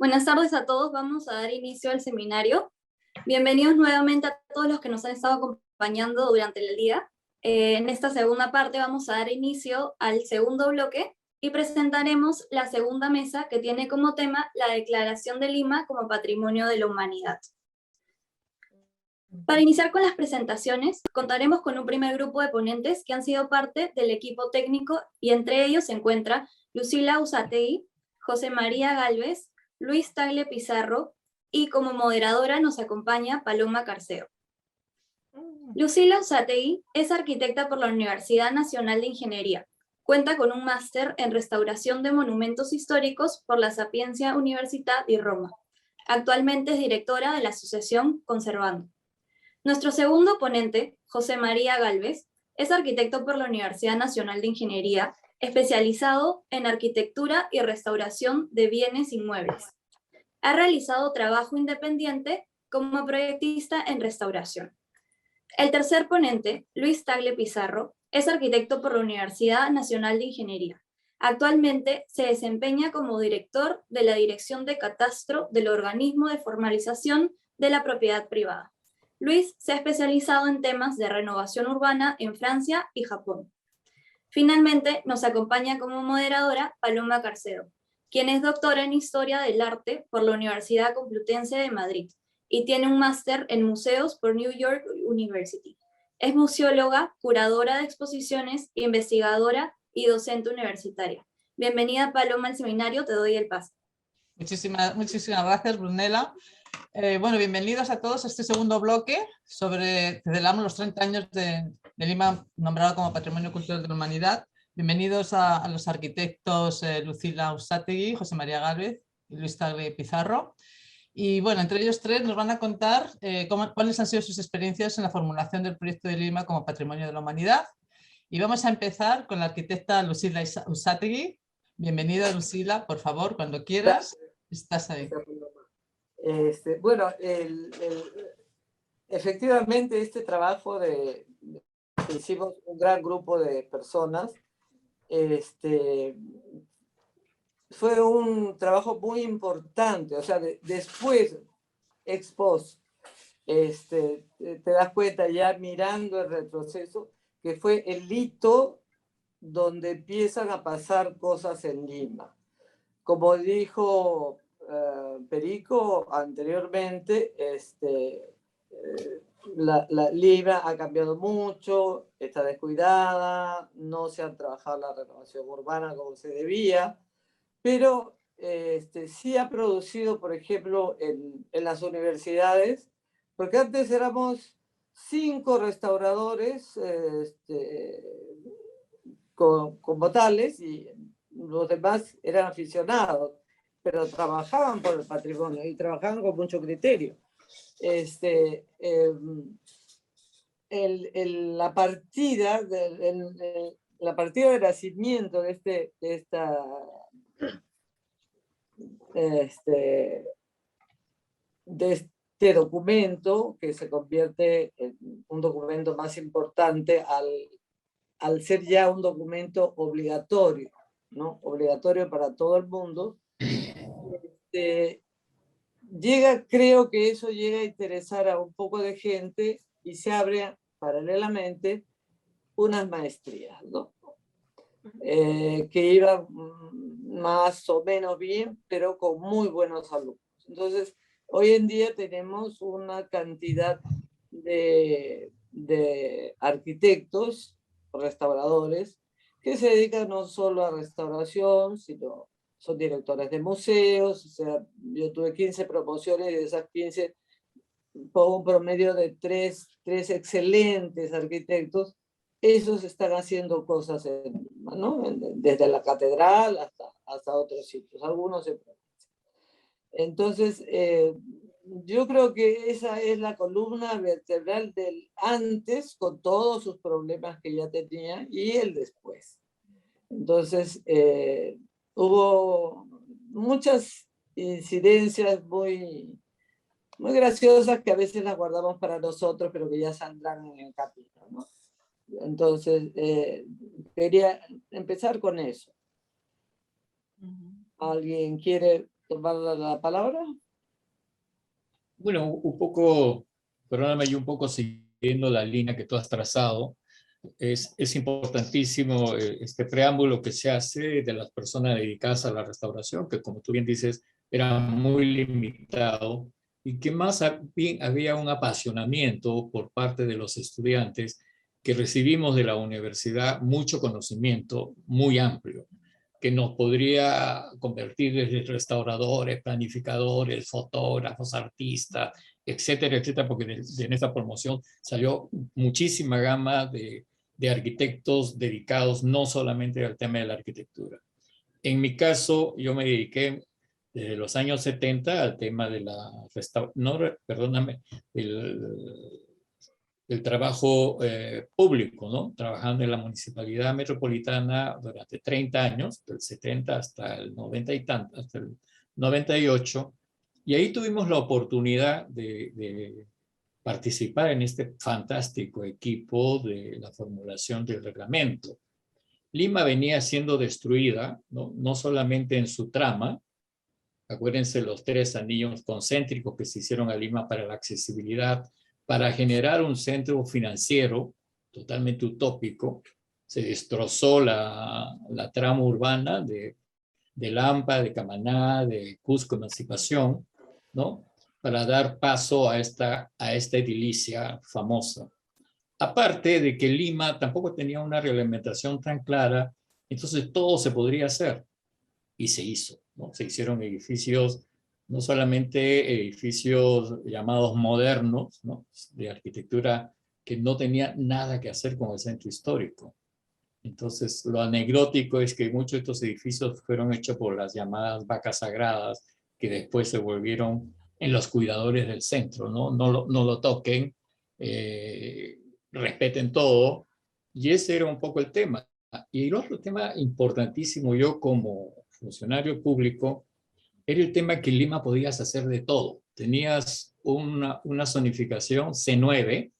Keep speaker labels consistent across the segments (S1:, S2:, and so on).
S1: Buenas tardes a todos, vamos a dar inicio al seminario. Bienvenidos nuevamente a todos los que nos han estado acompañando durante el día. En esta segunda parte vamos a dar inicio al segundo bloque y presentaremos la segunda mesa que tiene como tema la Declaración de Lima como Patrimonio de la Humanidad. Para iniciar con las presentaciones, contaremos con un primer grupo de ponentes que han sido parte del equipo técnico y entre ellos se encuentra Lucila Usategui, José María Gálvez, Luis Tagle Pizarro y como moderadora nos acompaña Paloma Carceo. Lucila Usategui es arquitecta por la Universidad Nacional de Ingeniería. Cuenta con un máster en restauración de monumentos históricos por la Sapienza Università di Roma. Actualmente es directora de la Asociación Conservando. Nuestro segundo ponente, José María Gálvez, es arquitecto por la Universidad Nacional de Ingeniería, especializado en arquitectura y restauración de bienes inmuebles. Ha realizado trabajo independiente como proyectista en restauración. El tercer ponente, Luis Tagle Pizarro, es arquitecto por la Universidad Nacional de Ingeniería. Actualmente se desempeña como director de la Dirección de Catastro del Organismo de Formalización de la Propiedad Privada. Luis se ha especializado en temas de renovación urbana en Francia y Japón. Finalmente, nos acompaña como moderadora Paloma Carceo, quien es doctora en Historia del Arte por la Universidad Complutense de Madrid y tiene un máster en museos por New York University. Es museóloga, curadora de exposiciones, investigadora y docente universitaria. Bienvenida, Paloma, al seminario, te doy el paso.
S2: Muchísimas gracias, Brunella. Bueno, bienvenidos a todos a este segundo bloque celebramos los 30 años de Lima nombrado como Patrimonio Cultural de la Humanidad. Bienvenidos a los arquitectos Lucila Usategui, José María Gálvez y Luis Tagle Pizarro. Y bueno, entre ellos tres nos van a contar cuáles han sido sus experiencias en la formulación del proyecto de Lima como Patrimonio de la Humanidad. Y vamos a empezar con la arquitecta Lucila Usategui. Bienvenida, Lucila, por favor, cuando quieras, estás ahí.
S3: Bueno, efectivamente este trabajo hicimos un gran grupo de personas, fue un trabajo muy importante, o sea, después, ex post, te das cuenta ya mirando el retroceso que fue el hito donde empiezan a pasar cosas en Lima. Como dijo Perico anteriormente, la Lima ha cambiado mucho, está descuidada, no se ha trabajado la renovación urbana como se debía, pero sí ha producido, por ejemplo, en las universidades, porque antes éramos 5 restauradores como tales y los demás eran aficionados, pero trabajaban por el patrimonio y trabajaban con mucho criterio. La partida de nacimiento de este documento, que se convierte en un documento más importante al ser ya un documento obligatorio, ¿no? Obligatorio para todo el mundo, creo que eso llega a interesar a un poco de gente y se abre paralelamente unas maestrías, ¿no? Que iban más o menos bien, pero con muy buenos alumnos. Entonces, hoy en día tenemos una cantidad de arquitectos, restauradores, que se dedican no solo a restauración, sino son directores de museos. O sea, yo tuve 15 promociones y de esas 15 pongo un promedio de tres excelentes arquitectos. Esos están haciendo cosas ¿no? Desde la catedral hasta otros sitios, algunos en provincia. Entonces, yo creo que esa es la columna vertebral del antes, con todos sus problemas que ya tenía, y el después. Entonces, hubo muchas incidencias muy graciosas que a veces las guardamos para nosotros, pero que ya saldrán en el capítulo, ¿no? Entonces, quería empezar con eso. ¿Alguien quiere tomar la palabra?
S4: Bueno, un poco, perdóname, yo un poco siguiendo la línea que tú has trazado. Es importantísimo este preámbulo que se hace de las personas dedicadas a la restauración, que como tú bien dices, era muy limitado, y que más bien había un apasionamiento por parte de los estudiantes que recibimos de la universidad mucho conocimiento muy amplio, que nos podría convertir desde restauradores, planificadores, fotógrafos, artistas, etcétera, etcétera, porque en esta promoción salió muchísima gama de arquitectos dedicados no solamente al tema de la arquitectura. En mi caso, yo me dediqué desde los años 70 al tema de la el trabajo público, ¿no? Trabajando en la Municipalidad Metropolitana durante 30 años, del 70 hasta el 90 y tanto, hasta el 98, y ahí tuvimos la oportunidad de participar en este fantástico equipo de la formulación del reglamento. Lima venía siendo destruida, no solamente en su trama. Acuérdense los 3 anillos concéntricos que se hicieron a Lima para la accesibilidad, para generar un centro financiero totalmente utópico. Se destrozó la trama urbana de Lampa, de Camaná, de Cusco, Emancipación, ¿no? Para dar paso a esta edilicia famosa. Aparte de que Lima tampoco tenía una reglamentación tan clara, entonces todo se podría hacer, y se hizo, ¿no? Se hicieron edificios, no solamente edificios llamados modernos, ¿no? De arquitectura que no tenía nada que hacer con el centro histórico. Entonces, lo anecdótico es que muchos de estos edificios fueron hechos por las llamadas vacas sagradas, que después se volvieron en los cuidadores del centro, ¿no? No lo toquen, respeten todo, y ese era un poco el tema. Y el otro tema importantísimo, yo como funcionario público, era el tema que en Lima podías hacer de todo. Tenías una zonificación C9,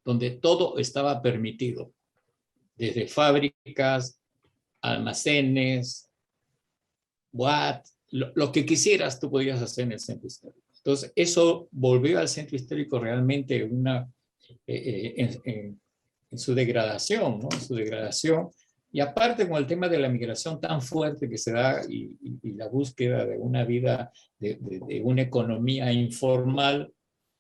S4: donde todo estaba permitido, desde fábricas, almacenes, boat, lo que quisieras tú podías hacer en el centro histórico. Entonces, eso volvió al centro histórico realmente en su degradación, ¿no? En su degradación. Y aparte con el tema de la migración tan fuerte que se da y la búsqueda de una vida, de una economía informal,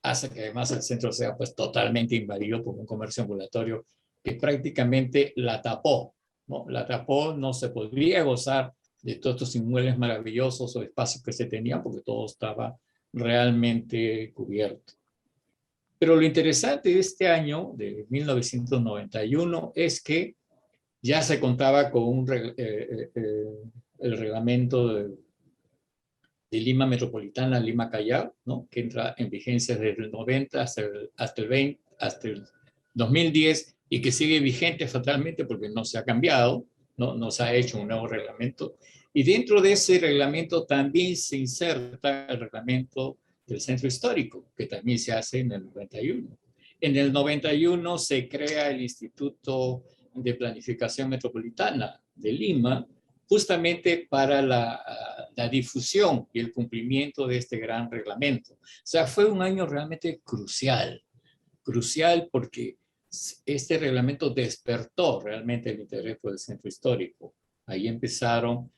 S4: hace que además el centro sea pues totalmente invadido por un comercio ambulatorio que prácticamente la tapó, ¿no? La tapó, no se podía gozar de todos estos inmuebles maravillosos o espacios que se tenían porque todo estaba realmente cubierto. Pero lo interesante de este año, de 1991, es que ya se contaba con el reglamento de Lima Metropolitana, Lima Callao, ¿no? Que entra en vigencia desde el 90 hasta el 2010 y que sigue vigente fatalmente porque no se ha cambiado, no se ha hecho un nuevo reglamento. Y dentro de ese reglamento también se inserta el reglamento del centro histórico, que también se hace en el 91. En el 91 se crea el Instituto de Planificación Metropolitana de Lima, justamente para la difusión y el cumplimiento de este gran reglamento. O sea, fue un año realmente crucial porque este reglamento despertó realmente el interés por el centro histórico. Ahí empezaron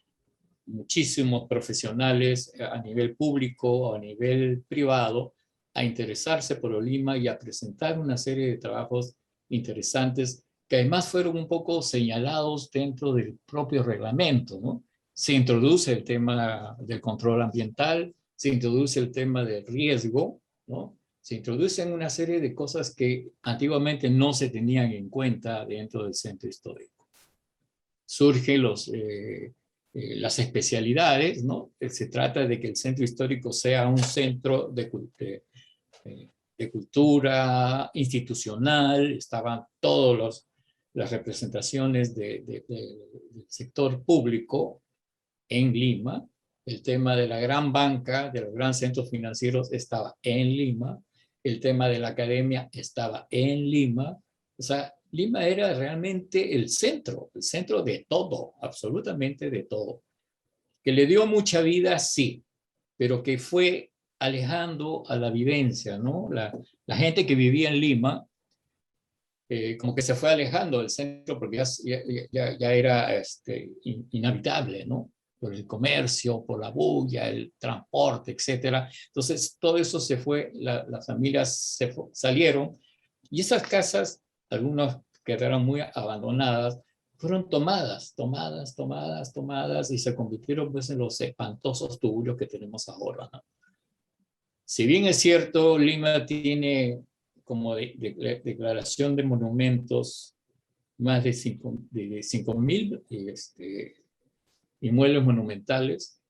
S4: muchísimos profesionales a nivel público o a nivel privado a interesarse por Lima y a presentar una serie de trabajos interesantes que además fueron un poco señalados dentro del propio reglamento, ¿no? Se introduce el tema del control ambiental, se introduce el tema del riesgo, ¿no? Se introducen una serie de cosas que antiguamente no se tenían en cuenta dentro del centro histórico. Surgen las especialidades, ¿no? Se trata de que el centro histórico sea un centro de cultura institucional, estaban todas las representaciones del sector público en Lima, el tema de la gran banca, de los grandes centros financieros estaba en Lima, el tema de la academia estaba en Lima, o sea, Lima era realmente el centro de todo, absolutamente de todo. Que le dio mucha vida, sí, pero que fue alejando a la vivencia, ¿no? La gente que vivía en Lima, como que se fue alejando del centro porque ya era inhabitable, ¿no? Por el comercio, por la bulla, el transporte, etcétera. Entonces, todo eso se fue, las familias salieron, y esas casas, algunas quedaron muy abandonadas, fueron tomadas, y se convirtieron pues en los espantosos tuburios que tenemos ahora, ¿no? Si bien es cierto, Lima tiene como declaración de monumentos más de 5.000 inmuebles monumentales,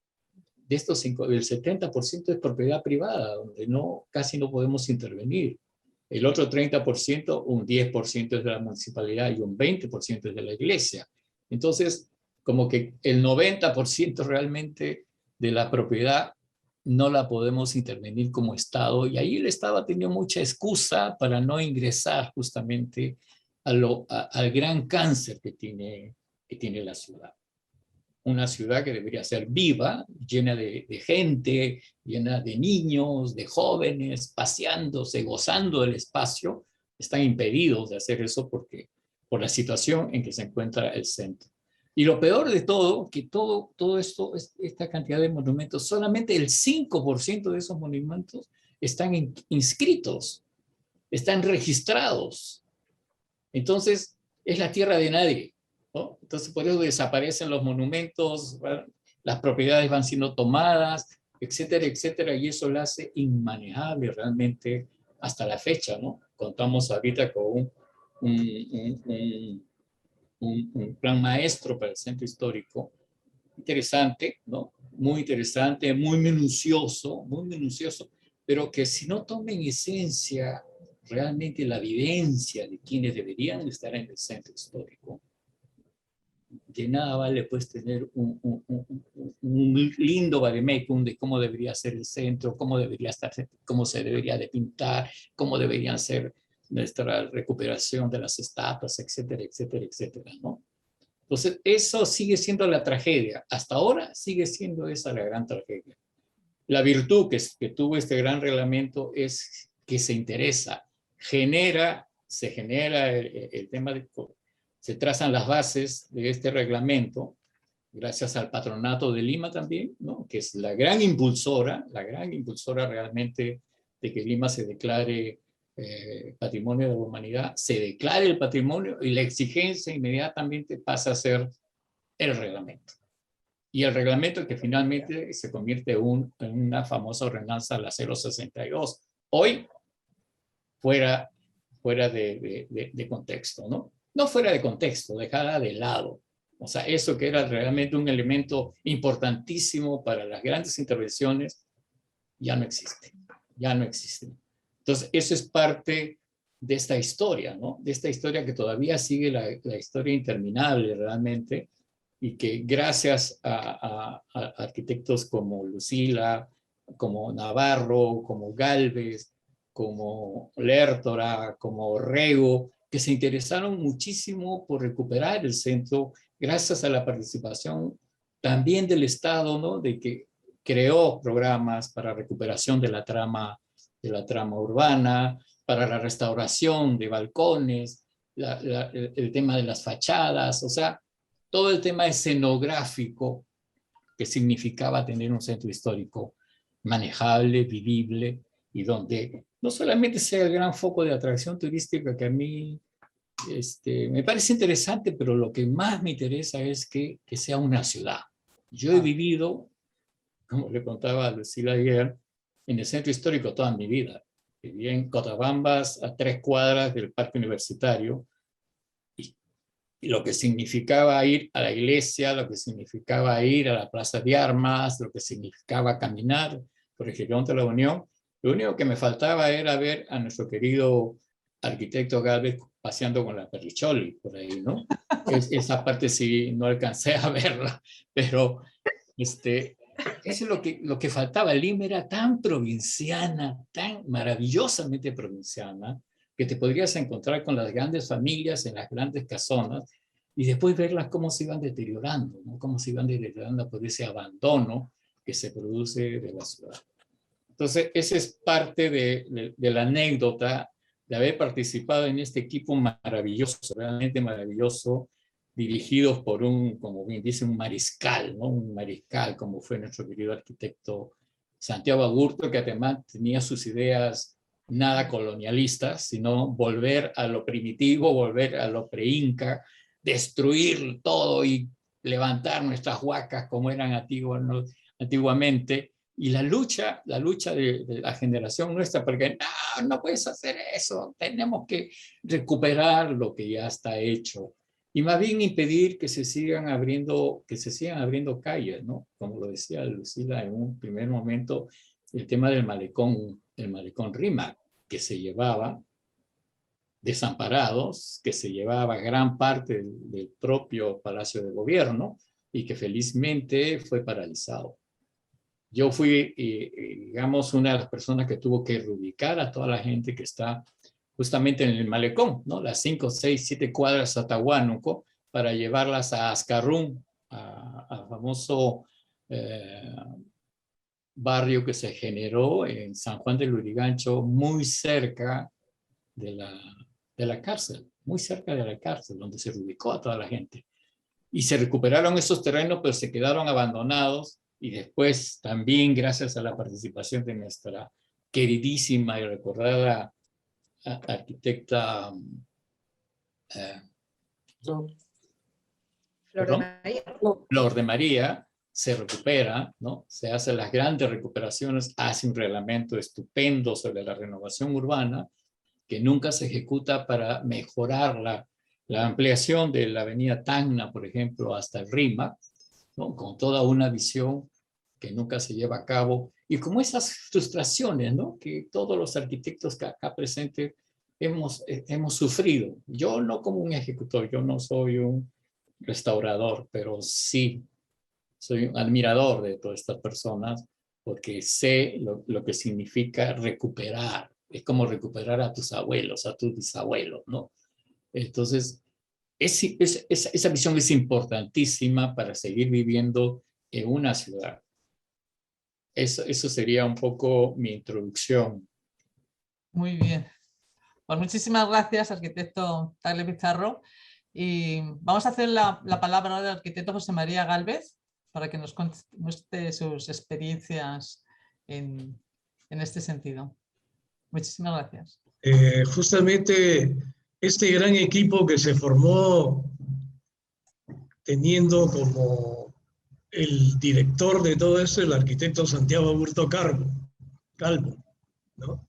S4: de estos el 70% es propiedad privada, donde casi no podemos intervenir. El otro 30%, un 10% es de la municipalidad y un 20% es de la iglesia. Entonces, como que el 90% realmente de la propiedad no la podemos intervenir como Estado, y ahí el Estado ha tenido mucha excusa para no ingresar justamente al gran cáncer que tiene la ciudad. Una ciudad que debería ser viva, llena de gente, llena de niños, de jóvenes, paseándose, gozando del espacio. Están impedidos de hacer eso por la situación en que se encuentra el centro. Y lo peor de todo, que todo esto, esta cantidad de monumentos, solamente el 5% de esos monumentos están inscritos, están registrados. Entonces, es la tierra de nadie, ¿no? Entonces, por eso desaparecen los monumentos, las propiedades van siendo tomadas, etcétera, etcétera, y eso lo hace inmanejable realmente hasta la fecha, ¿no? Contamos ahorita con un plan maestro para el centro histórico, interesante, ¿no? Muy interesante, muy minucioso, pero que si no toma en esencia realmente la vivencia de quienes deberían estar en el centro histórico, de nada vale pues tener un lindo vademecum de cómo debería ser el centro, cómo debería estar, cómo se debería de pintar, cómo deberían ser nuestra recuperación de las estatuas, etcétera, etcétera, etcétera, ¿no? Entonces, eso sigue siendo la tragedia. Hasta ahora sigue siendo esa la gran tragedia. La virtud que tuvo este gran reglamento es que se interesa, se genera el tema de... Se trazan las bases de este reglamento, gracias al Patronato de Lima también, ¿no? Que es la gran impulsora realmente de que Lima se declare patrimonio de la humanidad, se declare el patrimonio, y la exigencia inmediatamente pasa a ser el reglamento. Y el reglamento que finalmente se convierte en una famosa ordenanza, la 062, hoy fuera de contexto, ¿no? No fuera de contexto, dejada de lado. O sea, eso que era realmente un elemento importantísimo para las grandes intervenciones, ya no existe, ya no existe. Entonces, eso es parte de esta historia, ¿no? De esta historia que todavía sigue la historia interminable realmente, y que gracias a arquitectos como Lucila, como Navarro, como Gálvez, como Lertora, como Rego, que se interesaron muchísimo por recuperar el centro, gracias a la participación también del Estado, ¿no? De que creó programas para recuperación de la trama urbana, para la restauración de balcones, el tema de las fachadas, o sea, todo el tema escenográfico que significaba tener un centro histórico manejable, vivible, y donde no solamente sea el gran foco de atracción turística, que a mí me parece interesante, pero lo que más me interesa es que sea una ciudad. Yo he vivido, como le contaba a Lucila ayer, en el centro histórico toda mi vida. Viví en Cotabambas, a 3 cuadras del Parque Universitario, y lo que significaba ir a la iglesia, lo que significaba ir a la Plaza de Armas, lo que significaba caminar por el Girón de la Unión. Lo único que me faltaba era ver a nuestro querido arquitecto Gálvez paseando con la Perricholi por ahí, ¿no? Esa parte sí no alcancé a verla, pero eso es lo que faltaba. Lima era tan provinciana, tan maravillosamente provinciana, que te podrías encontrar con las grandes familias en las grandes casonas, y después verlas cómo se iban deteriorando, ¿no? Cómo se iban deteriorando por ese abandono que se produce de la ciudad. Entonces, esa es parte de la anécdota de haber participado en este equipo maravilloso, realmente maravilloso, dirigidos por un, como bien dice, un mariscal, ¿no? Un mariscal, como fue nuestro querido arquitecto Santiago Agurto, que además tenía sus ideas nada colonialistas, sino volver a lo primitivo, volver a lo pre-inca, destruir todo y levantar nuestras huacas como eran antiguamente. Y la lucha de la generación nuestra, porque no puedes hacer eso, tenemos que recuperar lo que ya está hecho. Y más bien impedir que se sigan abriendo calles, ¿no? Como lo decía Lucila en un primer momento, el tema del malecón Rímac, que se llevaba desamparados, que se llevaba gran parte del propio Palacio de Gobierno y que felizmente fue paralizado. Yo fui, digamos, una de las personas que tuvo que reubicar a toda la gente que está justamente en el malecón, ¿no? Las 5, 6, 7 cuadras hasta Huánuco, para llevarlas a Azcarrún, al famoso barrio que se generó en San Juan del Lurigancho, muy cerca de la cárcel, muy cerca de la cárcel, donde se reubicó a toda la gente. Y se recuperaron esos terrenos, pero se quedaron abandonados. Y después también, gracias a la participación de nuestra queridísima y recordada arquitecta Flor de María, se recupera, ¿no? Se hacen las grandes recuperaciones, hace un reglamento estupendo sobre la renovación urbana, que nunca se ejecuta para mejorar la ampliación de la avenida Tacna, por ejemplo, hasta el Rímac, ¿no? Con toda una visión que nunca se lleva a cabo, y como esas frustraciones, ¿no? Que todos los arquitectos que acá presentes hemos sufrido. Yo no como un ejecutor, yo no soy un restaurador, pero sí soy un admirador de todas estas personas, porque sé lo que significa recuperar. Es como recuperar a tus abuelos, a tus bisabuelos, ¿no? Entonces, esa visión es importantísima para seguir viviendo en una ciudad. Eso sería un poco mi introducción.
S2: Muy bien. Pues muchísimas gracias, arquitecto Tagle Pizarro. Y vamos a hacer la palabra del arquitecto José María Gálvez para que nos muestre sus experiencias en este sentido. Muchísimas gracias.
S5: Justamente este gran equipo que se formó teniendo como el director de todo eso el arquitecto Santiago Agurto Calvo, ¿no?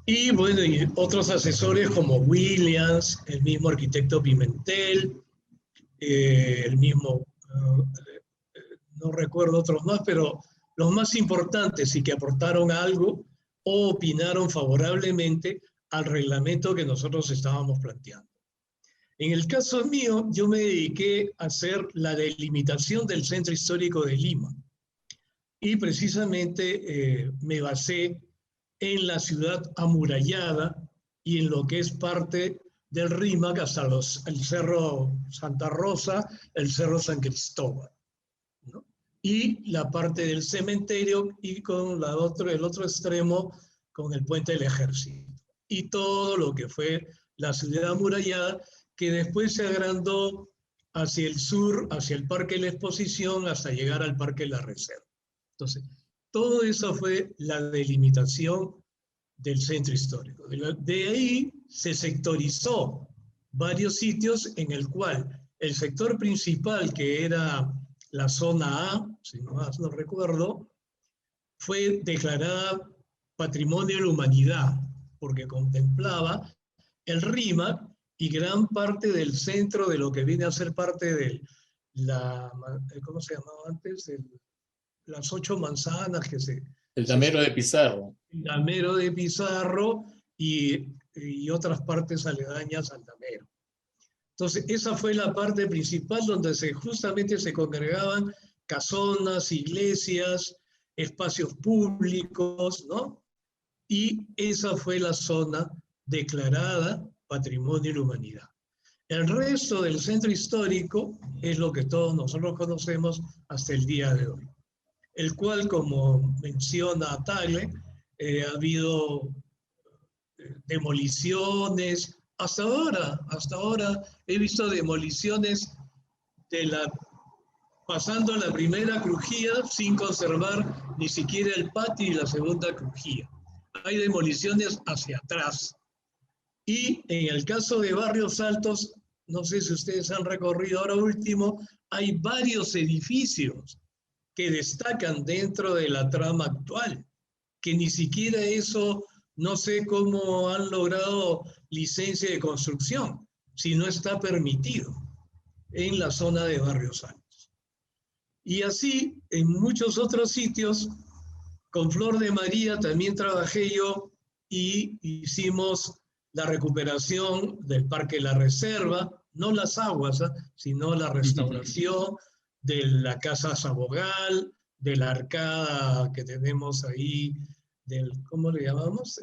S5: Y bueno, y otros asesores como Williams, el mismo arquitecto Pimentel, el mismo, no recuerdo otros más, pero los más importantes y que aportaron algo o opinaron favorablemente al reglamento que nosotros estábamos planteando. En el caso mío, yo me dediqué a hacer la delimitación del centro histórico de Lima y precisamente me basé en la ciudad amurallada y en lo que es parte del Rímac hasta el Cerro Santa Rosa, el Cerro San Cristóbal, ¿no? Y la parte del cementerio y con el otro extremo con el Puente del Ejército. Y todo lo que fue la ciudad amurallada, que después se agrandó hacia el sur, hacia el Parque de la Exposición, hasta llegar al Parque de la Reserva. Entonces, todo eso fue la delimitación del centro histórico. De ahí se sectorizó varios sitios en el cual el sector principal, que era la zona A, si no más no recuerdo, fue declarada Patrimonio de la Humanidad, porque contemplaba el Rímac y gran parte del centro de lo que viene a ser parte de ¿cómo se llamaba antes? Las 8 manzanas que se...
S4: El Damero de Pizarro.
S5: El Damero de Pizarro y otras partes aledañas al Damero. Entonces, esa fue la parte principal donde justamente se congregaban casonas, iglesias, espacios públicos, ¿no? Y esa fue la zona declarada Patrimonio de la Humanidad. El resto del centro histórico es lo que todos nosotros conocemos hasta el día de hoy. el cual, como menciona Tagle, ha habido demoliciones. Hasta ahora he visto demoliciones pasando la primera crujía sin conservar ni siquiera el patio y la segunda crujía. Hay demoliciones hacia atrás. Y en el caso de Barrios Altos, no sé si ustedes han recorrido ahora último, hay varios edificios que destacan dentro de la trama actual, que ni siquiera eso, no sé cómo han logrado licencia de construcción, si no está permitido en la zona de Barrios Altos. Y así, en muchos otros sitios, con Flor de María también trabajé yo y hicimos la recuperación del Parque La Reserva, no las aguas, sino la restauración de la Casa Sabogal, de la arcada que tenemos ahí, ¿cómo le llamamos?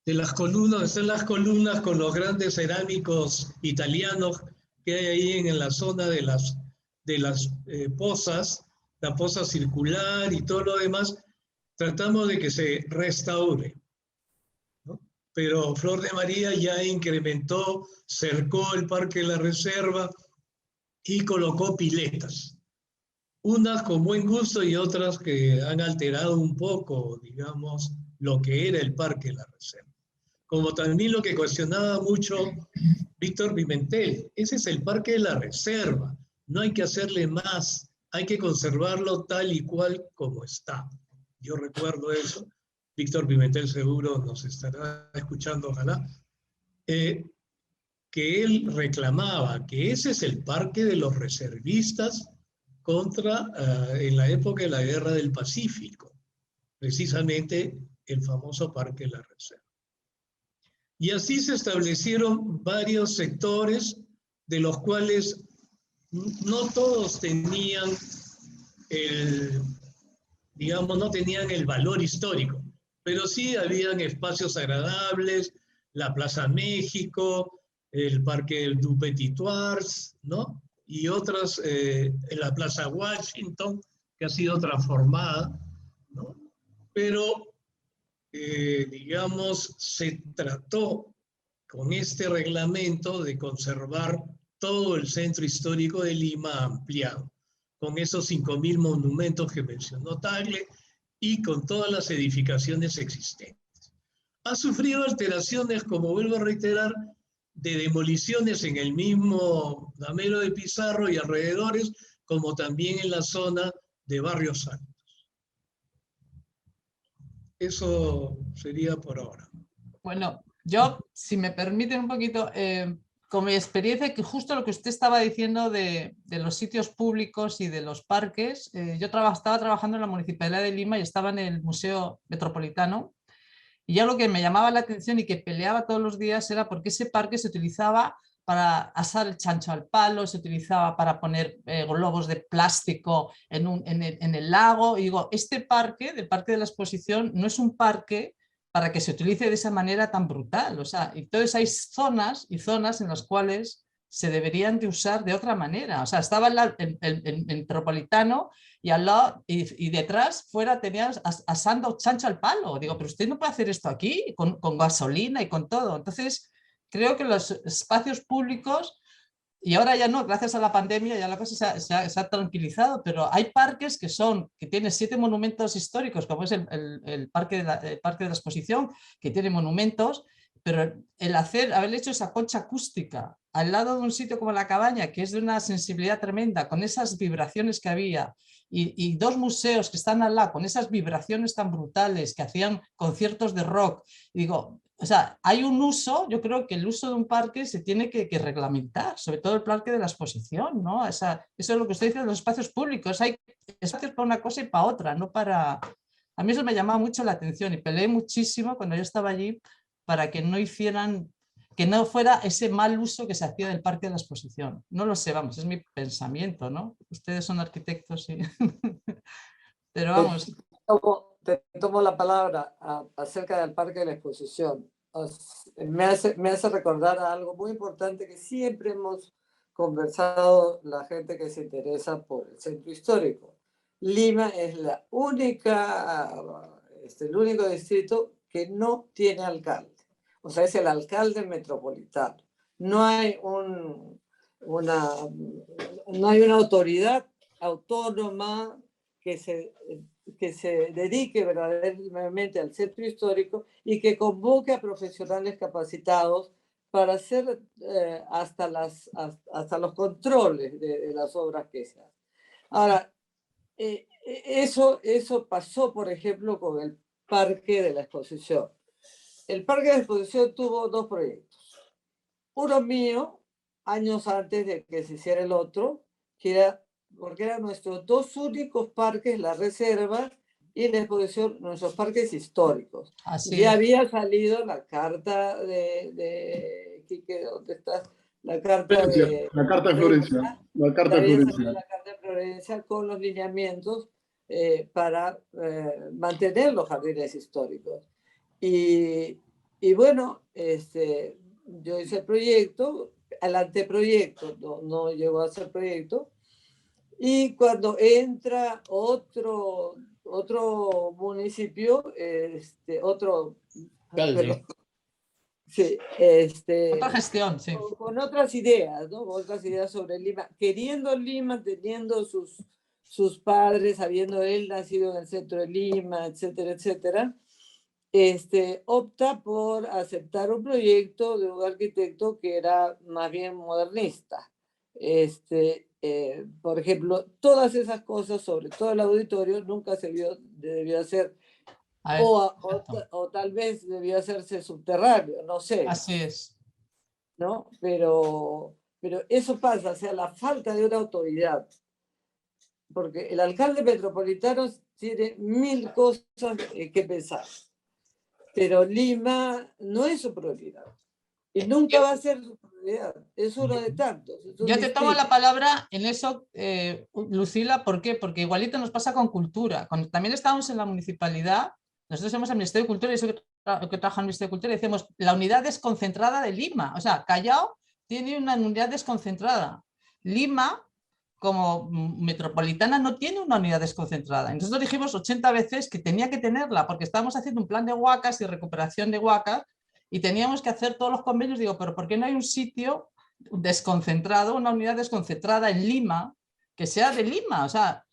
S5: De las columnas, están las columnas con los grandes cerámicos italianos que hay ahí en la zona de las pozas, la poza circular y todo lo demás, tratamos de que se restaure, ¿no? Pero Flor de María ya incrementó, cercó el Parque de la Reserva y colocó piletas. Unas con buen gusto y otras que han alterado un poco, digamos, lo que era el Parque de la Reserva. Como también lo que cuestionaba mucho Víctor Pimentel, ese es el Parque de la Reserva, no hay que hacerle más, hay que conservarlo tal y cual como está. Yo recuerdo eso, Víctor Pimentel seguro nos estará escuchando, ojalá, que él reclamaba que ese es el parque de los reservistas en la época de la Guerra del Pacífico, precisamente el famoso Parque de la Reserva. Y así se establecieron varios sectores, de los cuales no todos tenían no tenían el valor histórico, pero sí habían espacios agradables, la Plaza México, el Parque del Du Petit Ours, ¿no? Y otras, la Plaza Washington, que ha sido transformada, ¿no? Pero digamos, se trató con este reglamento de conservar todo el centro histórico de Lima ampliado, con esos 5.000 monumentos que mencionó Tagle y con todas las edificaciones existentes. Ha sufrido alteraciones, como vuelvo a reiterar, de demoliciones en el mismo Damero de Pizarro y alrededores, como también en la zona de Barrios Altos. Eso sería por ahora.
S2: Bueno, yo, si me permiten un poquito, con mi experiencia, que justo lo que usted estaba diciendo de los sitios públicos y de los parques, yo estaba trabajando en la Municipalidad de Lima y estaba en el Museo Metropolitano, y ya lo que me llamaba la atención y que peleaba todos los días era porque ese parque se utilizaba para asar el chancho al palo, se utilizaba para poner globos de plástico en el lago. Y digo, este parque, del Parque de la Exposición, no es un parque para que se utilice de esa manera tan brutal. O sea, entonces hay zonas y zonas en las cuales se deberían de usar de otra manera. O sea, estaba el Metropolitano y al lado y detrás, fuera, tenías asando chancho al palo. Digo, pero usted no puede hacer esto aquí con gasolina y con todo. Entonces, creo que los espacios públicos, y ahora ya no, gracias a la pandemia ya la cosa se ha tranquilizado, pero hay parques que tienen 7 monumentos históricos, como es el parque de la Exposición, que tiene monumentos, pero haberle hecho esa concha acústica al lado de un sitio como La Cabaña, que es de una sensibilidad tremenda, con esas vibraciones que había, y 2 museos que están al lado con esas vibraciones tan brutales, que hacían conciertos de rock, y digo, o sea, hay un uso, yo creo que el uso de un parque se tiene que reglamentar, sobre todo el Parque de la Exposición, ¿no? Eso es lo que usted dice de los espacios públicos, hay espacios para una cosa y para otra, no para... A mí eso me llamaba mucho la atención y peleé muchísimo cuando yo estaba allí para que no fuera ese mal uso que se hacía del Parque de la Exposición. No lo sé, vamos, es mi pensamiento, ¿no? Ustedes son arquitectos, sí. Pero vamos...
S3: Te tomo la palabra acerca del Parque de la Exposición. Me hace recordar a algo muy importante que siempre hemos conversado la gente que se interesa por el centro histórico. Lima es el único distrito que no tiene alcalde. O sea, es el alcalde metropolitano. No hay una autoridad autónoma que se dedique verdaderamente al centro histórico y que convoque a profesionales capacitados para hacer hasta los controles de las obras que se hacen. Ahora, eso pasó, por ejemplo, con el Parque de la Exposición. El Parque de la Exposición tuvo 2 proyectos. Uno mío, años antes de que se hiciera el otro, porque eran nuestros 2 únicos parques, la reserva y la exposición, nuestros parques históricos. Ya había salido la carta de Quique, ¿dónde está? La carta de
S6: Florencia. La carta de Florencia.
S3: La carta de Florencia con los lineamientos para mantener los jardines históricos. Y bueno, yo hice el proyecto, el anteproyecto, no llegó a ser proyecto, y cuando entra otro municipio, otro... Sí,
S2: otra gestión, sí.
S3: Con otras ideas, ¿no? Otras ideas sobre Lima, queriendo Lima, teniendo sus padres, habiendo él nacido en el centro de Lima, etcétera, etcétera, opta por aceptar un proyecto de un arquitecto que era más bien modernista. Por ejemplo, todas esas cosas, sobre todo el auditorio, nunca debió hacer, o tal vez debió hacerse subterráneo, no sé.
S2: Así es.
S3: ¿No? Pero eso pasa, o sea, la falta de una autoridad. Porque el alcalde metropolitano tiene 1000 cosas que pensar. Pero Lima no es su prioridad. Y nunca va a ser su prioridad. Es uno de tantos.
S2: Yo te tomo la palabra en eso, Lucila. ¿Por qué? Porque igualito nos pasa con cultura. Cuando también estábamos en la municipalidad, nosotros somos el Ministerio de Cultura y eso que trabaja en el Ministerio de Cultura, y decimos la unidad desconcentrada de Lima. O sea, Callao tiene una unidad desconcentrada. Lima, como metropolitana, no tiene una unidad desconcentrada. Nosotros dijimos 80 veces que tenía que tenerla, porque estábamos haciendo un plan de huacas y recuperación de huacas, y teníamos que hacer todos los convenios. Digo, pero ¿por qué no hay un sitio desconcentrado, una unidad desconcentrada en Lima, que sea de Lima? O sea,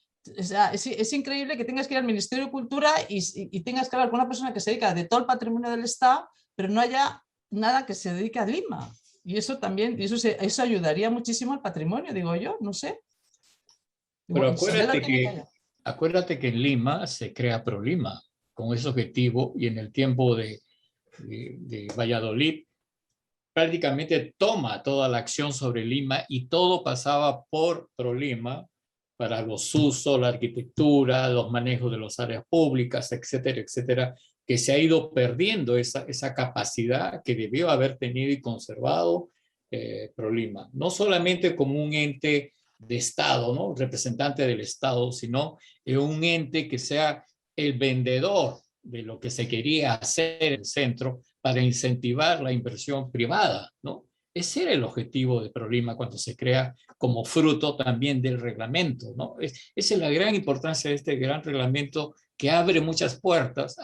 S2: es increíble que tengas que ir al Ministerio de Cultura y tengas que hablar con una persona que se dedica de todo el patrimonio del Estado, pero no haya nada que se dedique a Lima. Y eso también, eso ayudaría muchísimo al patrimonio, digo yo, no sé.
S4: Pero acuérdate que en Lima se crea ProLima con ese objetivo, y en el tiempo de Valladolid prácticamente toma toda la acción sobre Lima y todo pasaba por ProLima para los usos, la arquitectura, los manejos de las áreas públicas, etcétera, etcétera, que se ha ido perdiendo esa capacidad que debió haber tenido y conservado ProLima. No solamente como un ente de Estado, ¿no? Representante del Estado, sino un ente que sea el vendedor de lo que se quería hacer en el centro para incentivar la inversión privada, ¿no? Ese era el objetivo de ProLima cuando se crea, como fruto también del reglamento, ¿no? Esa es la gran importancia de este gran reglamento, que abre muchas puertas,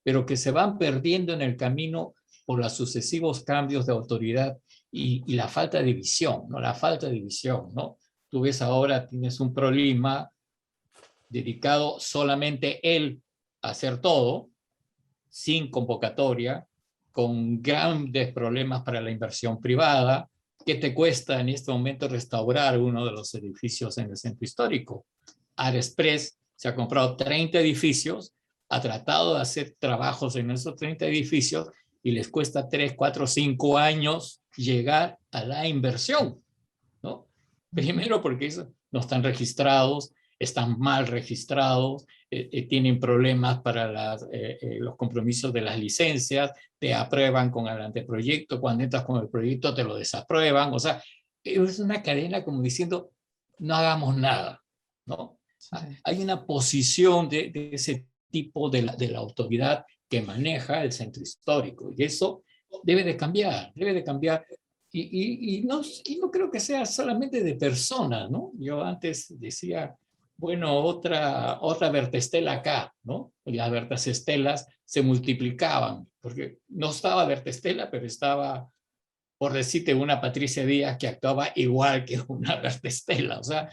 S4: pero que se van perdiendo en el camino por los sucesivos cambios de autoridad y la falta de visión, ¿no? La falta de visión, ¿no? Tú ves ahora, tienes un ProLima dedicado solamente él a hacer todo, sin convocatoria, con grandes problemas para la inversión privada. ¿Qué te cuesta en este momento restaurar uno de los edificios en el centro histórico? Arespress se ha comprado 30 edificios, ha tratado de hacer trabajos en esos 30 edificios y les cuesta 3, 4, 5 años llegar a la inversión, ¿no? Primero porque no están registrados, están mal registrados, tienen problemas para los compromisos de las licencias, te aprueban con el anteproyecto, cuando entras con el proyecto te lo desaprueban. O sea, es una cadena como diciendo, no hagamos nada, ¿no? Sí. Hay una posición de ese tipo de la autoridad que maneja el centro histórico, y eso debe de cambiar Y no creo que sea solamente de persona, ¿no? Yo antes decía, bueno, otra vertestela acá, ¿no? Y las vertestelas se multiplicaban, porque no estaba vertestela, pero estaba, por decirte, una Patricia Díaz que actuaba igual que una vertestela. O sea,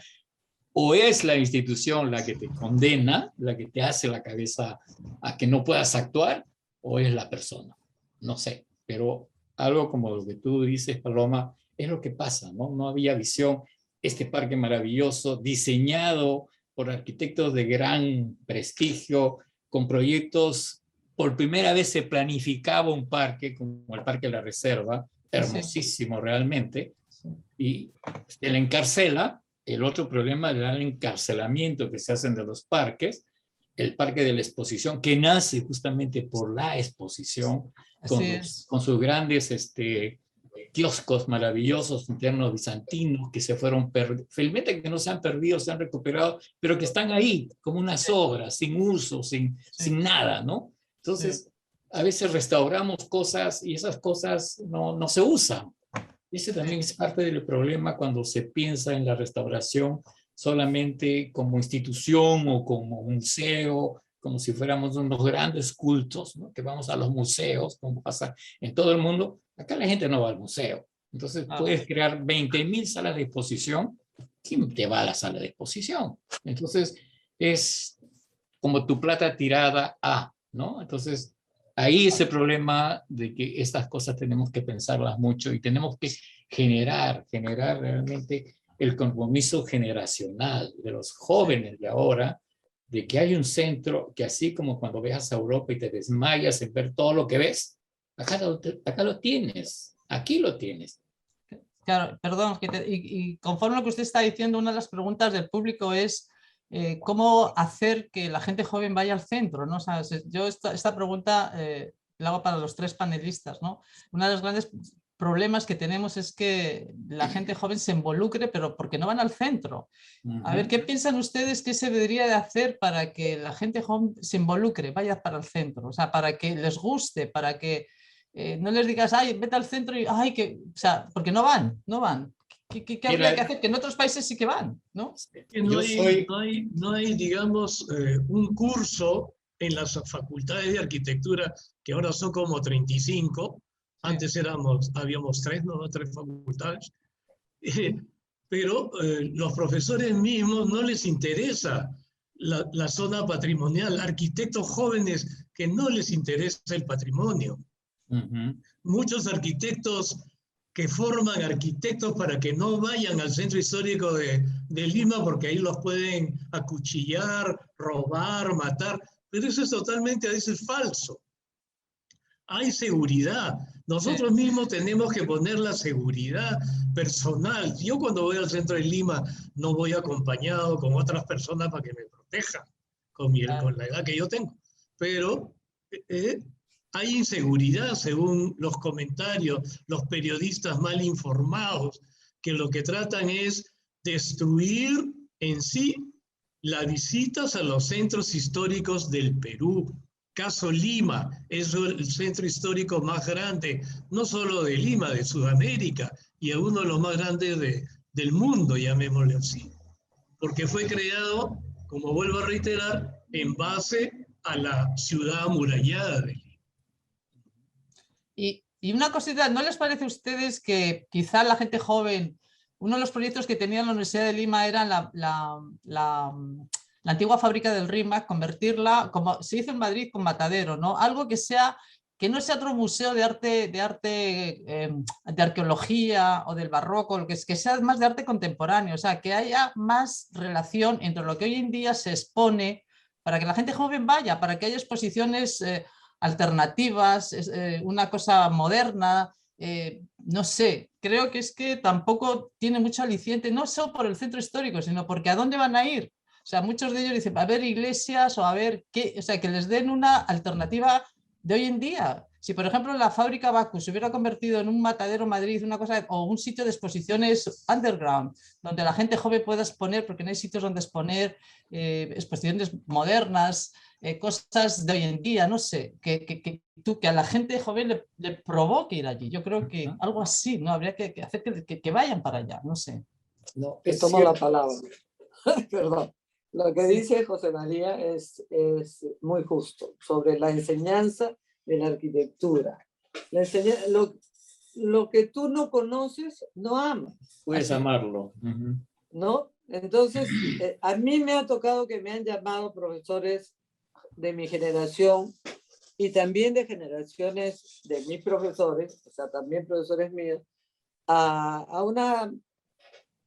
S4: o es la institución la que te condena, la que te hace la cabeza a que no puedas actuar, o es la persona. No sé, pero algo como lo que tú dices, Paloma, es lo que pasa, ¿no? No había visión. Este parque maravilloso, diseñado por arquitectos de gran prestigio, con proyectos, por primera vez se planificaba un parque como el Parque de la Reserva, hermosísimo realmente, y se le encarcela. El otro problema era el encarcelamiento que se hacen de los parques, el Parque de la Exposición, que nace justamente por la exposición, con sus grandes kioscos maravillosos internos bizantinos que se fueron felizmente que no se han perdido, se han recuperado, pero que están ahí como unas obras, sin uso, sin nada, ¿no? Entonces, a veces restauramos cosas y esas cosas no se usan. Ese también es parte del problema cuando se piensa en la restauración solamente como institución o como museo, como si fuéramos unos grandes cultos, ¿no? Que vamos a los museos, como pasa en todo el mundo. Acá la gente no va al museo. Entonces puedes crear 20.000 salas de exposición. ¿Quién te va a la sala de exposición? Entonces es como tu plata tirada a, ¿no? Entonces ahí es el problema de que estas cosas tenemos que pensarlas mucho y tenemos que generar realmente el compromiso generacional de los jóvenes de ahora, de que hay un centro que así como cuando viajas a Europa y te desmayas en ver todo lo que ves, acá lo tienes, aquí lo tienes.
S2: Claro, perdón, y conforme a lo que usted está diciendo, una de las preguntas del público es cómo hacer que la gente joven vaya al centro, ¿no? O sea, yo esta pregunta la hago para los tres panelistas, ¿no? Uno de los grandes problemas que tenemos es que la gente joven se involucre, pero porque no van al centro. A ver, ¿qué piensan ustedes que se debería de hacer para que la gente joven se involucre, vaya para el centro? O sea, para que les guste, para que no les digas, ay, vete al centro y, ay, que, o sea, porque no van. ¿Qué habría que hacer? Que en otros países sí que van, ¿no?
S5: No hay, digamos, un curso en las facultades de arquitectura, que ahora son como 35, antes habíamos 3 facultades, pero los profesores mismos no les interesa la zona patrimonial, arquitectos jóvenes que no les interesa el patrimonio. Muchos arquitectos que forman arquitectos para que no vayan al centro histórico de Lima porque ahí los pueden acuchillar, robar, matar, pero eso es totalmente a veces falso. Hay seguridad. Nosotros mismos tenemos que poner la seguridad personal. Yo cuando voy al centro de Lima no voy acompañado con otras personas para que me protejan con la edad que yo tengo. Pero hay inseguridad según los comentarios, los periodistas mal informados, que lo que tratan es destruir en sí las visitas a los centros históricos del Perú. Caso Lima, es el centro histórico más grande, no solo de Lima, de Sudamérica, y es uno de los más grandes del mundo, llamémosle así. Porque fue creado, como vuelvo a reiterar, en base a la ciudad amurallada de Lima.
S2: Y una cosita, ¿no les parece a ustedes que quizá la gente joven, uno de los proyectos que tenía la Universidad de Lima era la antigua fábrica del RIMAC, convertirla, como se hizo en Madrid, con Matadero, ¿no? Algo que no sea otro museo de arte, de arqueología o del barroco, que sea más de arte contemporáneo, o sea, que haya más relación entre lo que hoy en día se expone para que la gente joven vaya, para que haya exposiciones alternativas, una cosa moderna, no sé, creo que es que tampoco tiene mucho aliciente, no solo por el centro histórico, sino porque ¿a dónde van a ir? O sea, muchos de ellos dicen, a ver iglesias o a ver qué, o sea, que les den una alternativa de hoy en día. Si, por ejemplo, la fábrica Bacus se hubiera convertido en un Matadero Madrid, una cosa, o un sitio de exposiciones underground, donde la gente joven pueda exponer, porque no hay sitios donde exponer exposiciones modernas, cosas de hoy en día, no sé, que a la gente joven le provoque ir allí. Yo creo que algo así, ¿no? Habría que hacer que vayan para allá, no sé.
S4: No,
S3: Te
S4: es
S3: tomo la
S4: cierto.
S3: palabra. Perdón. Lo que dice José María es muy justo sobre la enseñanza de la arquitectura. Lo que tú no conoces, no amas,
S4: Puedes amarlo.
S3: ¿no? Entonces, a mí me ha tocado que me han llamado profesores de mi generación y también de generaciones de mis profesores, o sea, también profesores míos, a un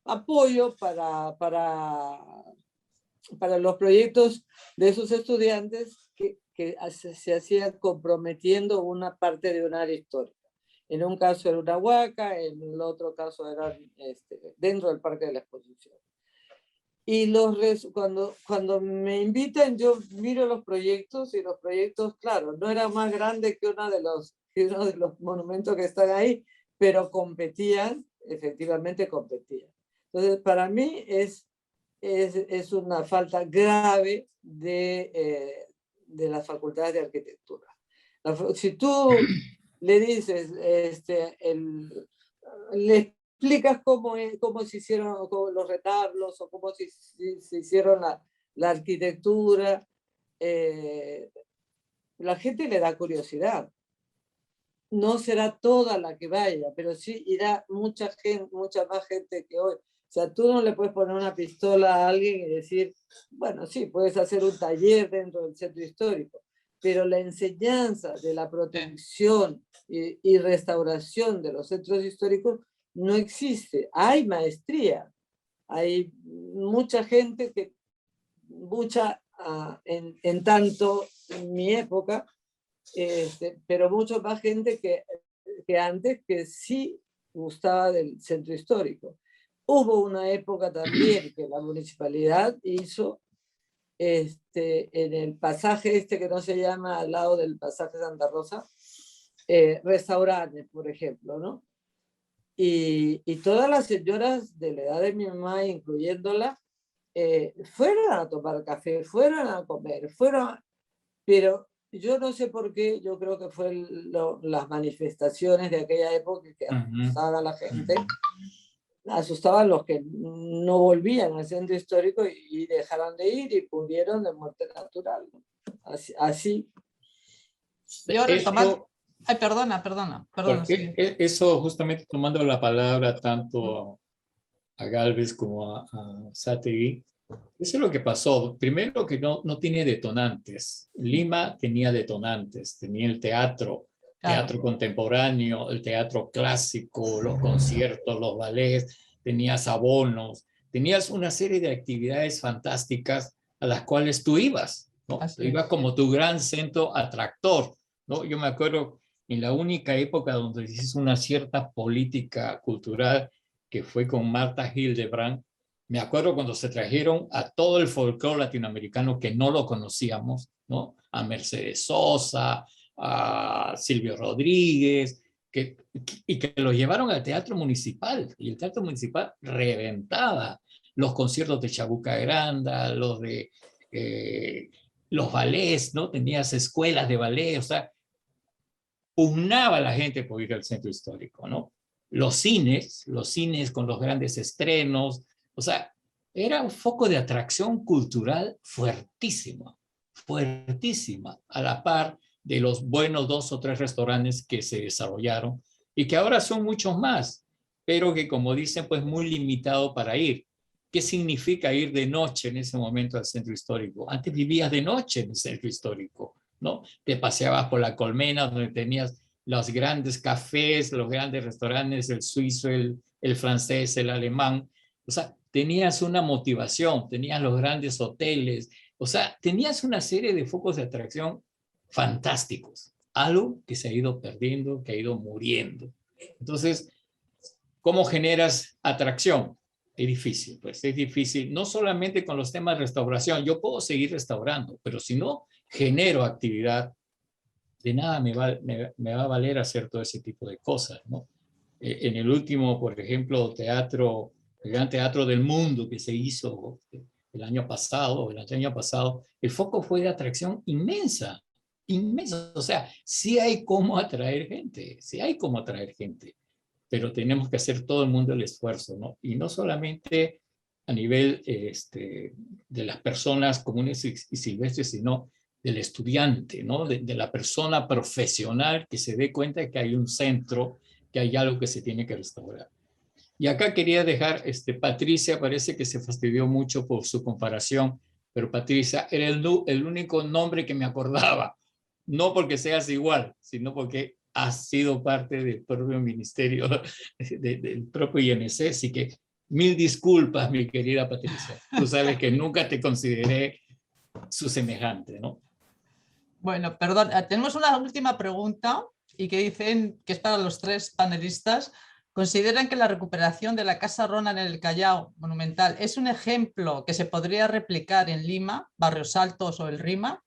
S3: apoyo para los proyectos de esos estudiantes que se hacían comprometiendo una parte de un área histórica. En un caso era una huaca, en el otro caso era dentro del Parque de la Exposición. Y cuando me invitan, yo miro los proyectos y los proyectos, claro, no era más grande que uno de los monumentos que están ahí, pero competían, efectivamente competían. Entonces, para mí es una falta grave de las facultades de arquitectura. Si tú le dices, le explicas cómo se hicieron los retablos o cómo se hicieron la arquitectura, la gente le da curiosidad. No será toda la que vaya, pero sí irá mucha más gente que hoy. O sea, tú no le puedes poner una pistola a alguien y decir, bueno, sí, puedes hacer un taller dentro del centro histórico, pero la enseñanza de la protección y restauración de los centros históricos no existe. Hay maestría, hay mucha gente que, en tanto en mi época, pero mucho más gente que antes que sí gustaba del centro histórico. Hubo una época también que la municipalidad hizo en el pasaje que no se llama al lado del pasaje Santa Rosa, restaurantes, por ejemplo, ¿no? Y todas las señoras de la edad de mi mamá, incluyéndola, fueron a tomar café, fueron a comer, pero yo no sé por qué, yo creo que fue las manifestaciones de aquella época que asustaban a la gente, asustaban a los que no volvían al centro histórico y dejaron de ir y murieron de muerte natural, ¿no? Así.
S2: Yo retomar... Ay, perdona.
S4: Porque
S2: Sí.
S4: eso, justamente tomando la palabra tanto a Gálvez como a Sátegui, eso es lo que pasó. Primero que no tiene detonantes. Lima tenía detonantes, tenía el teatro contemporáneo, el teatro clásico, los conciertos, los ballets, tenías abonos, tenías una serie de actividades fantásticas a las cuales tú ibas, ¿no? Tú ibas como tu gran centro atractor, ¿no? Yo me acuerdo en la única época donde se hizo una cierta política cultural que fue con Martha Hildebrand. Me acuerdo cuando se trajeron a todo el folclore latinoamericano que no lo conocíamos, ¿no? A Mercedes Sosa, a Silvio Rodríguez, y que lo llevaron al Teatro Municipal, y el Teatro Municipal reventaba los conciertos de Chabuca Granda, los ballets, ¿no? Tenías escuelas de ballet, o sea, pugnaba la gente por ir al centro histórico, ¿no? Los cines con los grandes estrenos, o sea, era un foco de atracción cultural fuertísima, a la par de los buenos 2 o 3 restaurantes que se desarrollaron y que ahora son muchos más, pero que, como dicen, pues muy limitado para ir. ¿Qué significa ir de noche en ese momento al centro histórico? Antes vivías de noche en el centro histórico, ¿no? Te paseabas por la Colmena, donde tenías los grandes cafés, los grandes restaurantes, el suizo, el francés, el alemán. O sea, tenías una motivación, tenías los grandes hoteles, o sea, tenías una serie de focos de atracción fantásticos. Algo que se ha ido perdiendo, que ha ido muriendo. Entonces, ¿cómo generas atracción? Es difícil, pues es difícil, no solamente con los temas de restauración. Yo puedo seguir restaurando, pero si no genero actividad, de nada me va a valer hacer todo ese tipo de cosas, ¿no? En el último, por ejemplo, teatro, el gran teatro del mundo que se hizo el año pasado, el foco fue de atracción inmensa, inmensa. O sea, sí hay cómo atraer gente, pero tenemos que hacer todo el mundo el esfuerzo, ¿no? Y no solamente a nivel de las personas comunes y silvestres, sino del estudiante, ¿no? De la persona profesional que se dé cuenta de que hay un centro, que hay algo que se tiene que restaurar. Y acá quería dejar, Patricia parece que se fastidió mucho por su comparación, pero Patricia era el único nombre que me acordaba, no porque seas igual, sino porque has sido parte del propio ministerio, del propio INC, así que mil disculpas, mi querida Patricia. Tú sabes que nunca te consideré su semejante, ¿no?
S2: Bueno, perdón, tenemos una última pregunta y que dicen que es para los tres panelistas. ¿Consideran que la recuperación de la Casa Rona en el Callao monumental es un ejemplo que se podría replicar en Lima, Barrios Altos o el Rima?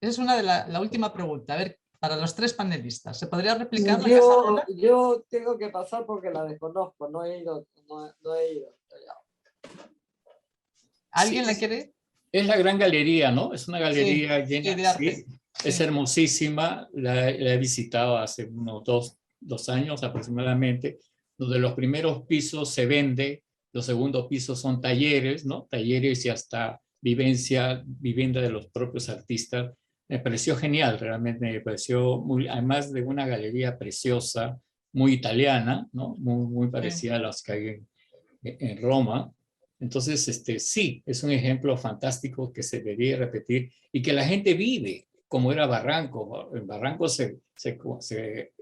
S2: Esa es una de la última pregunta. A ver, para los tres panelistas, ¿se podría replicar la Casa Rona?
S3: Yo tengo que pasar porque la desconozco, no he ido.
S2: ¿Alguien
S4: Sí,
S2: la quiere?
S4: Es la gran galería, ¿no? Es una galería llena
S2: de arte.
S4: Sí, es hermosísima. La he visitado hace unos dos años aproximadamente, donde los primeros pisos se vende, los segundos pisos son talleres, ¿no? Talleres y hasta vivienda de los propios artistas. Me pareció genial, realmente me pareció además de una galería preciosa, muy italiana, ¿no? Muy parecida a las que hay en Roma. Entonces, sí, es un ejemplo fantástico que se debería repetir y que la gente vive, como era Barranco. En Barranco se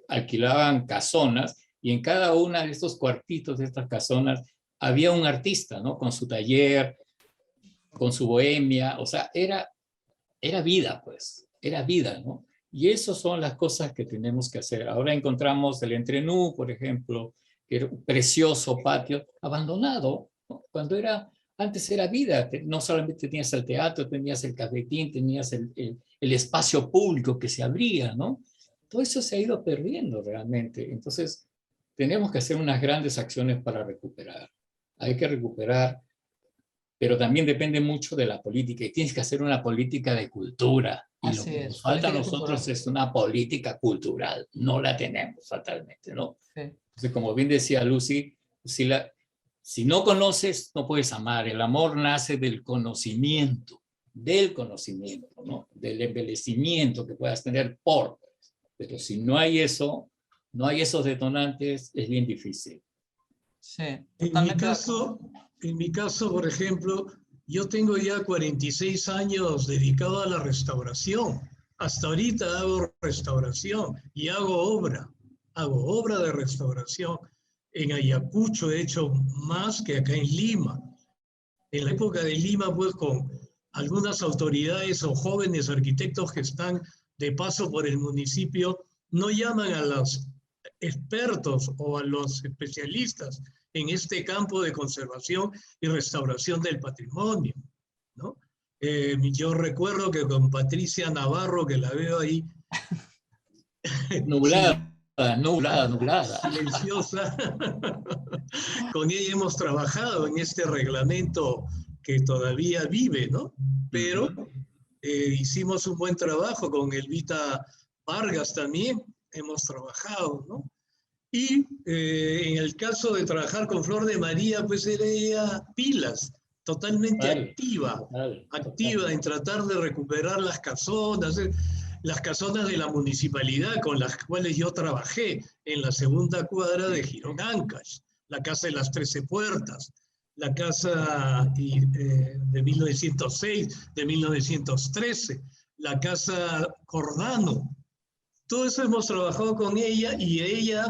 S4: alquilaban casonas y en cada una de estos cuartitos de estas casonas había un artista, ¿no? Con su taller, con su bohemia, o sea, era vida, pues, era vida, ¿no? Y esas son las cosas que tenemos que hacer. Ahora encontramos el Entrenú, por ejemplo, que era un precioso patio abandonado, ¿no? Cuando antes era vida, no solamente tenías el teatro, tenías el cafetín, tenías el espacio público que se abría, ¿no? Todo eso se ha ido perdiendo realmente. Entonces, tenemos que hacer unas grandes acciones para recuperar. Hay que recuperar, pero también depende mucho de la política y tienes que hacer una política de cultura. Y lo que nos falta a nosotros es una política cultural. No la tenemos fatalmente, ¿no? Sí. Entonces, como bien decía Lucy, si no conoces, no puedes amar. El amor nace del conocimiento, ¿no? Del embellecimiento que puedas tener por. Pero si no hay eso, no hay esos detonantes, es bien difícil.
S2: Sí,
S5: en mi caso, por ejemplo, yo tengo ya 46 años dedicado a la restauración. Hasta ahorita hago restauración y hago obra de restauración. En Ayacucho he hecho más que acá en Lima. En la época de Lima, pues con algunas autoridades o jóvenes arquitectos que están de paso por el municipio, no llaman a los expertos o a los especialistas en este campo de conservación y restauración del patrimonio, ¿no? Yo recuerdo que con Patricia Navarro, que la veo ahí,
S4: nublada.
S5: Silenciosa. Con ella hemos trabajado en este reglamento que todavía vive, ¿no? Pero hicimos un buen trabajo con Elvita Vargas también, hemos trabajado, ¿no? Y en el caso de trabajar con Flor de María, pues era ella pilas, totalmente activa en tratar de recuperar las casonas de la municipalidad con las cuales yo trabajé en la segunda cuadra de Girón Ancash, la Casa de las 13 Puertas, la casa de 1906, de 1913, la Casa Cordano. Todo eso hemos trabajado con ella y ella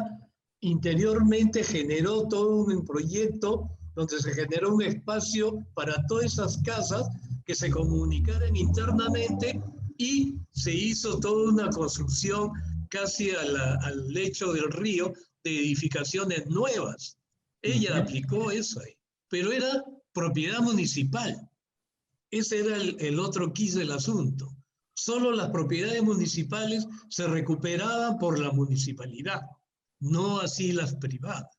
S5: interiormente generó todo un proyecto donde se generó un espacio para todas esas casas que se comunicaran internamente y se hizo toda una construcción casi al lecho del río de edificaciones nuevas. Ella aplicó eso ahí, pero era propiedad municipal. Ese era el otro quid del asunto. solo las propiedades municipales se recuperaban por la municipalidad, no así las privadas.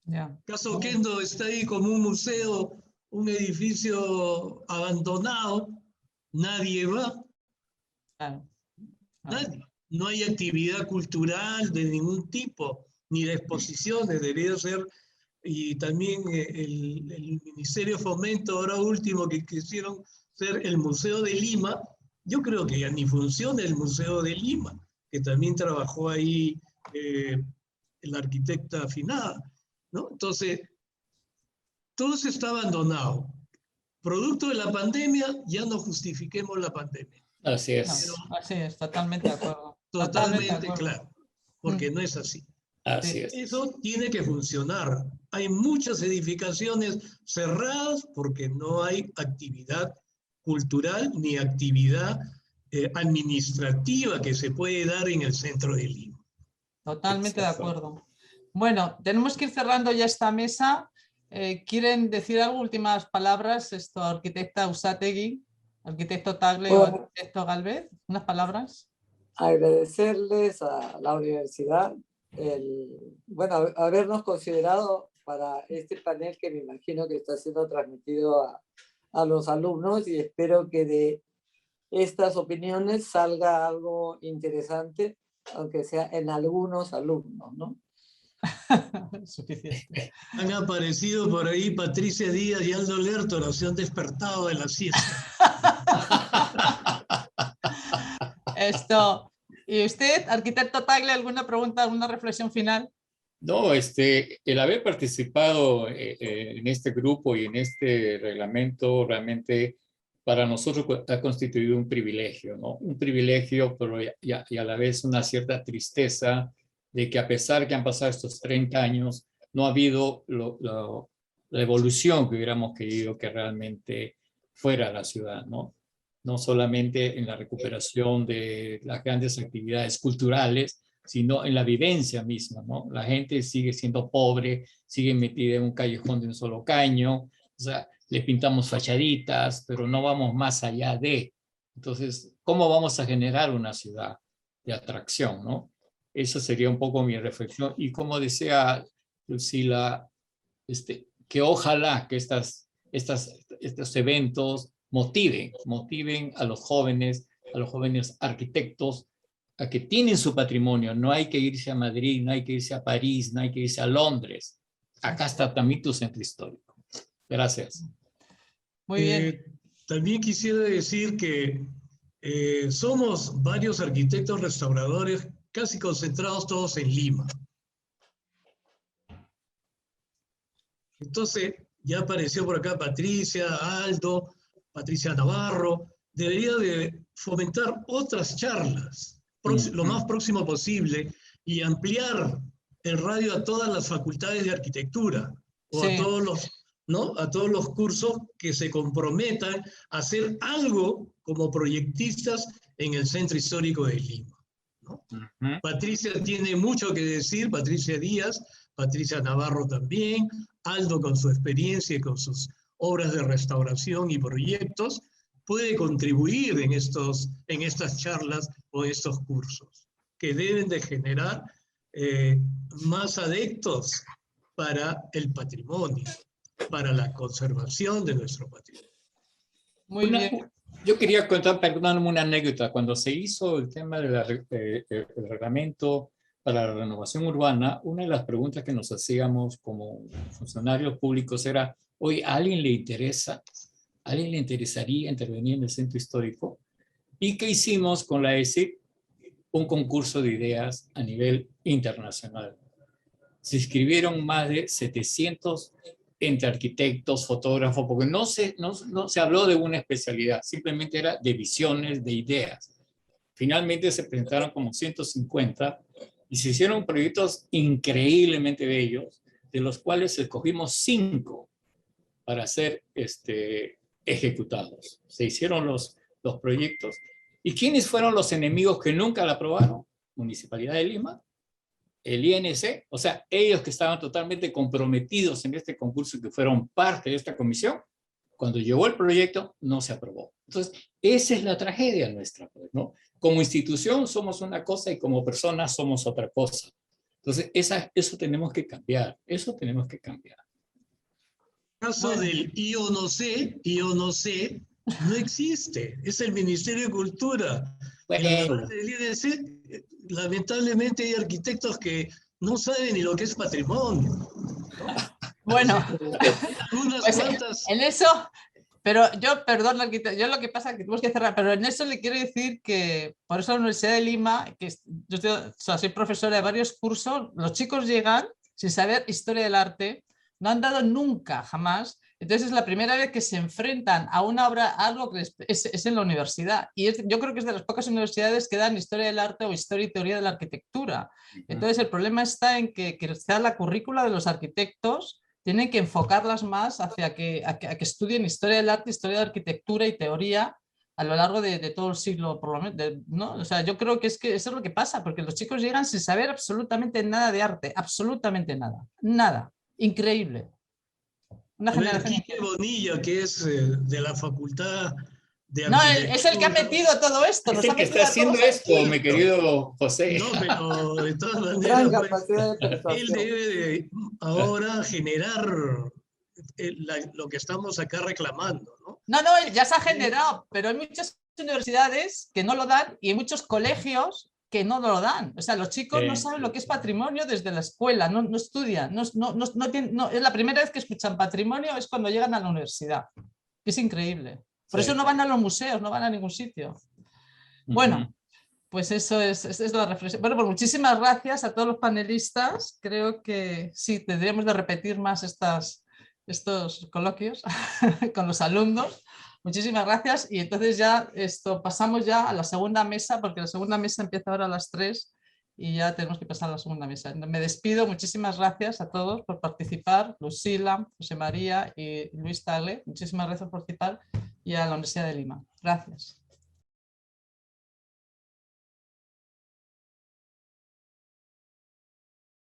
S2: Ya.
S5: Caso Kendo está ahí como un museo, un edificio abandonado, nadie va,
S2: Claro.
S5: nadie. No hay actividad cultural de ningún tipo, ni de exposiciones, debería ser. Y también el Ministerio de Fomento, ahora último, que quisieron ser el Museo de Lima, yo creo que ya ni funciona el Museo de Lima, que también trabajó ahí la arquitecta afinada, ¿no? Entonces, todo eso está abandonado. Producto de la pandemia, ya no justifiquemos la pandemia.
S4: Así
S2: No,
S4: es,
S2: así es, totalmente de acuerdo.
S5: Totalmente claro, porque
S2: Mm.
S5: no es así.
S4: así
S2: Sí.
S4: es.
S5: Eso tiene que funcionar. Hay muchas edificaciones cerradas porque no hay actividad cultural ni actividad administrativa que se puede dar en el centro de Lima.
S2: Totalmente de
S4: Exacto.
S2: acuerdo. Bueno, tenemos que ir cerrando ya esta mesa. ¿Quieren decir algo? Últimas palabras, arquitecta Usategui, arquitecto Tagle o
S3: Bueno.
S2: arquitecto Galvez, unas palabras.
S3: Agradecerles a la universidad habernos considerado para este panel que me imagino que está siendo transmitido a los alumnos, y espero que de estas opiniones salga algo interesante, aunque sea en algunos alumnos, ¿no?
S2: Suficiente.
S5: Han aparecido por ahí Patricia Díaz y Aldo Lertora, se han despertado de la siesta.
S2: ¿Y usted, arquitecto Tagle, alguna pregunta, alguna reflexión final?
S4: No, el haber participado en este grupo y en este reglamento realmente para nosotros ha constituido un privilegio, ¿no? Un privilegio, pero y a la vez una cierta tristeza de que a pesar que han pasado estos 30 años, no ha habido la evolución que hubiéramos querido que realmente fuera la ciudad, ¿no? No solamente en la recuperación de las grandes actividades culturales, sino en la vivencia misma, ¿no? La gente sigue siendo pobre, sigue metida en un callejón de un solo caño, o sea, le pintamos fachaditas, pero no vamos más allá de. Entonces, ¿cómo vamos a generar una ciudad de atracción, no? Esa sería un poco mi reflexión. Y como decía Lucila, que ojalá que estos eventos motiven a los jóvenes arquitectos, a que tienen su patrimonio. No hay que irse a Madrid, no hay que irse a París, no hay que irse a Londres. Acá está también tu centro histórico. Gracias.
S2: Muy bien.
S5: También quisiera decir que somos varios arquitectos restauradores casi concentrados todos en Lima. Entonces, ya apareció por acá Patricia, Aldo, Patricia Navarro. Debería de fomentar otras charlas lo más próximo posible y ampliar el radio a todas las facultades de arquitectura o
S2: Sí.
S5: a todos los, ¿no? A todos los cursos que se comprometan a hacer algo como proyectistas en el centro histórico de Lima, ¿no? Patricia tiene mucho que decir, Patricia Díaz, Patricia Navarro también, Aldo con su experiencia y con sus obras de restauración y proyectos, puede contribuir en estas charlas o estos cursos, que deben de generar más adeptos para el patrimonio, para la conservación de nuestro patrimonio.
S2: Muy bien.
S4: Yo quería contar, perdóname, una anécdota. Cuando se hizo el tema del reglamento para la renovación urbana, una de las preguntas que nos hacíamos como funcionarios públicos era, oye, ¿a alguien le interesa? ¿A alguien le interesaría intervenir en el centro histórico? ¿Y qué hicimos con la ESIC? Un concurso de ideas a nivel internacional. Se inscribieron más de 700 entre arquitectos, fotógrafos, porque no se habló de una especialidad, simplemente era de visiones, de ideas. Finalmente se presentaron como 150 y se hicieron proyectos increíblemente bellos, de los cuales escogimos 5 para ser ejecutados. Se hicieron los proyectos. ¿Y quiénes fueron los enemigos que nunca la aprobaron? Municipalidad de Lima, el INC, o sea, ellos que estaban totalmente comprometidos en este concurso y que fueron parte de esta comisión, cuando llegó el proyecto no se aprobó. Entonces, esa es la tragedia nuestra, pues, ¿no? Como institución somos una cosa y como personas somos otra cosa. Entonces, eso tenemos que cambiar, eso tenemos que cambiar.
S5: El caso del yo no sé, no existe. Es el Ministerio de Cultura.
S4: Bueno.
S5: El IDC, lamentablemente hay arquitectos que no saben ni lo que es patrimonio, ¿no?
S2: Bueno,
S5: Algunas
S2: pues,
S5: cuantas...
S2: en eso, pero yo, perdón, yo lo que pasa es que tenemos que cerrar, pero en eso le quiero decir que por eso la Universidad de Lima, o sea, soy profesora de varios cursos, los chicos llegan sin saber historia del arte, no han dado nunca, jamás. Entonces es la primera vez que se enfrentan a una obra, a algo que es en la universidad. Y yo creo que es de las pocas universidades que dan historia del arte o historia y teoría de la arquitectura. Entonces el problema está en que sea la currícula de los arquitectos tienen que enfocarlas más hacia a que estudien historia del arte, historia de arquitectura y teoría a lo largo de todo el siglo, por lo menos, ¿no? O sea, yo creo que eso es lo que pasa, porque los chicos llegan sin saber absolutamente nada de arte, absolutamente nada, nada, increíble. Una generación.
S5: Quique Bonilla, que es de la Facultad de
S2: No,
S5: Arquitectura.
S2: es el que ha metido todo esto.
S4: Es el que está haciendo esto, mi querido José.
S5: No, pero de todas
S3: Gran
S5: maneras,
S3: capacidad de
S5: él
S3: persuasión.
S5: debe ahora generar lo que estamos acá reclamando, ¿no?
S2: No, ya se ha generado, pero hay muchas universidades que no lo dan y hay muchos colegios que no lo dan. O sea, los chicos no saben lo que es patrimonio desde la escuela, no estudian, es la primera vez que escuchan patrimonio es cuando llegan a la universidad. Es increíble. Por eso no van a los museos, no van a ningún sitio. Bueno, pues eso es la reflexión. Bueno, pues muchísimas gracias a todos los panelistas. Creo que sí, tendríamos de repetir más estos coloquios con los alumnos. Muchísimas gracias y entonces ya pasamos ya a la segunda mesa porque la segunda mesa empieza ahora a las 3 y ya tenemos que pasar a la segunda mesa. Me despido, muchísimas gracias a todos por participar, Lucila, José María y Luis Tagle, muchísimas gracias por participar y a la Universidad de Lima. Gracias.